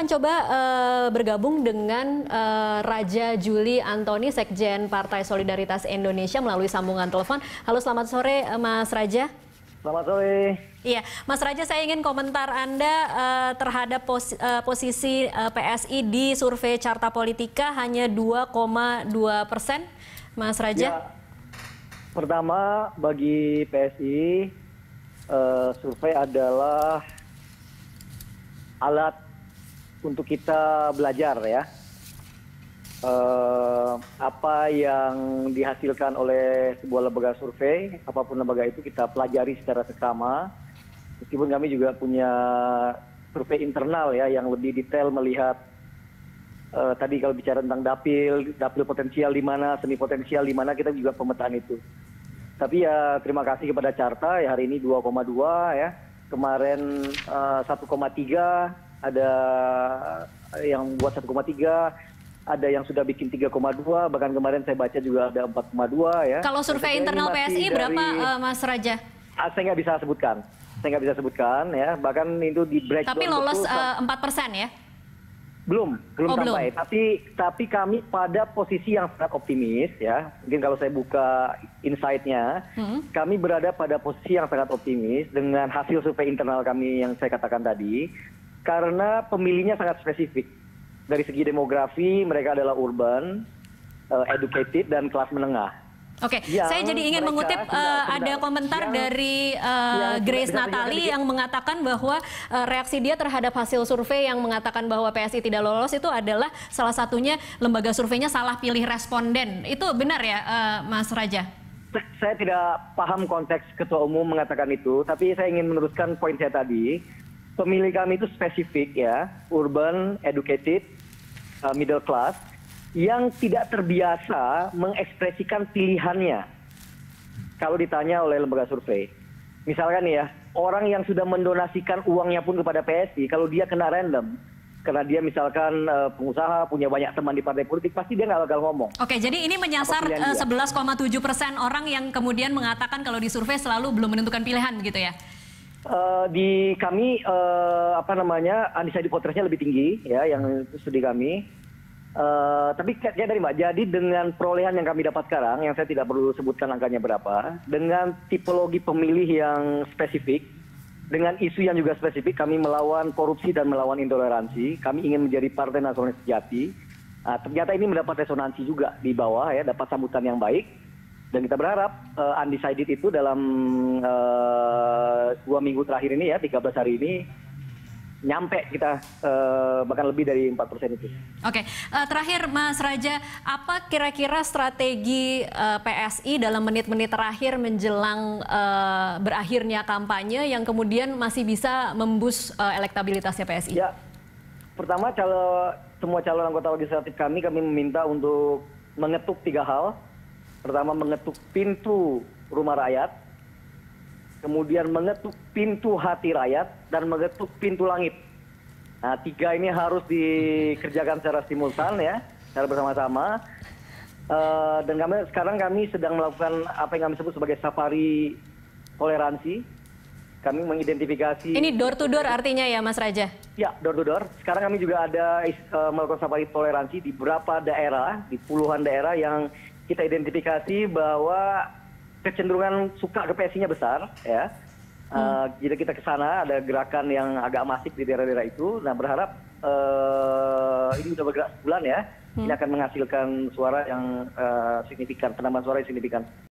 akan coba bergabung dengan Raja Juli Antoni, Sekjen Partai Solidaritas Indonesia melalui sambungan telepon. Halo, selamat sore Mas Raja. Selamat sore. Iya, Mas Raja, saya ingin komentar Anda terhadap posisi PSI di survei Carta Politika hanya 2,2%, Mas Raja. Ya, pertama bagi PSI, survei adalah alat untuk kita belajar ya. Apa yang dihasilkan oleh sebuah lembaga survei, apapun lembaga itu kita pelajari secara seksama. Meskipun kami juga punya survei internal ya yang lebih detail melihat tadi kalau bicara tentang dapil potensial di mana, semi potensial di mana, kita juga pemetaan itu. Tapi ya terima kasih kepada Carta, ya hari ini 2,2 ya. Kemarin 1,3, ada yang buat 1,3, ada yang sudah bikin 3,2, bahkan kemarin saya baca juga ada 4,2 ya. Kalau survei internal PSI berapa, Mas Raja? Saya nggak bisa sebutkan ya, bahkan itu di breakdown. Tapi lolos 4% ya? Belum sampai. Belum. Tapi kami pada posisi yang sangat optimis ya. Mungkin kalau saya buka insight-nya, kami berada pada posisi yang sangat optimis dengan hasil survei internal kami yang saya katakan tadi, karena pemilihnya sangat spesifik. Dari segi demografi, mereka adalah urban, educated, dan kelas menengah. Oke, saya jadi ingin mengutip ada komentar dari Grace Natali yang mengatakan bahwa reaksi dia terhadap hasil survei yang mengatakan bahwa PSI tidak lolos itu adalah salah satunya lembaga surveinya salah pilih responden. Itu benar ya, Mas Raja? Saya tidak paham konteks ketua umum mengatakan itu, tapi saya ingin meneruskan poin saya tadi. Pemilih kami itu spesifik ya, urban, educated, middle class, yang tidak terbiasa mengekspresikan pilihannya kalau ditanya oleh lembaga survei. Misalkan nih ya, orang yang sudah mendonasikan uangnya pun kepada PSI, kalau dia kena random, karena dia misalkan pengusaha, punya banyak teman di partai politik, pasti dia nggak bakal ngomong. Oke, jadi ini menyasar 11,7% orang yang kemudian mengatakan kalau di survei selalu belum menentukan pilihan begitu ya? Di kami, undecided votersnya lebih tinggi ya, yang studi kami. Tapi ya dari Mbak, jadi dengan perolehan yang kami dapat sekarang, yang saya tidak perlu sebutkan angkanya berapa, dengan tipologi pemilih yang spesifik, dengan isu yang juga spesifik, kami melawan korupsi dan melawan intoleransi, kami ingin menjadi partai nasionalis sejati. Ternyata ini mendapat resonansi juga di bawah ya, dapat sambutan yang baik, dan kita berharap undecided itu dalam 2 minggu terakhir ini ya, 13 hari ini, nyampe kita bahkan lebih dari 4% itu. Oke, terakhir Mas Raja, apa kira-kira strategi PSI dalam menit-menit terakhir menjelang berakhirnya kampanye yang kemudian masih bisa memboost elektabilitasnya PSI? Ya, pertama semua calon anggota legislatif kami meminta untuk mengetuk 3 hal. Pertama, mengetuk pintu rumah rakyat. Kemudian mengetuk pintu hati rakyat, dan mengetuk pintu langit. Nah, 3 ini harus dikerjakan secara simultan ya, secara bersama-sama. Dan sekarang kami sedang melakukan apa yang kami sebut sebagai safari toleransi. Kami mengidentifikasi. Ini door to door artinya ya, Mas Raja? Ya, door to door. Sekarang kami juga ada melakukan safari toleransi di beberapa daerah, di puluhan daerah yang kita identifikasi bahwa kecenderungan suka ke PSI-nya besar ya. Jadi kita ke sana, ada gerakan yang agak masif di daerah-daerah itu. Nah, berharap ini sudah bergerak sebulan ya, ini akan menghasilkan suara yang signifikan, penambahan suara yang signifikan.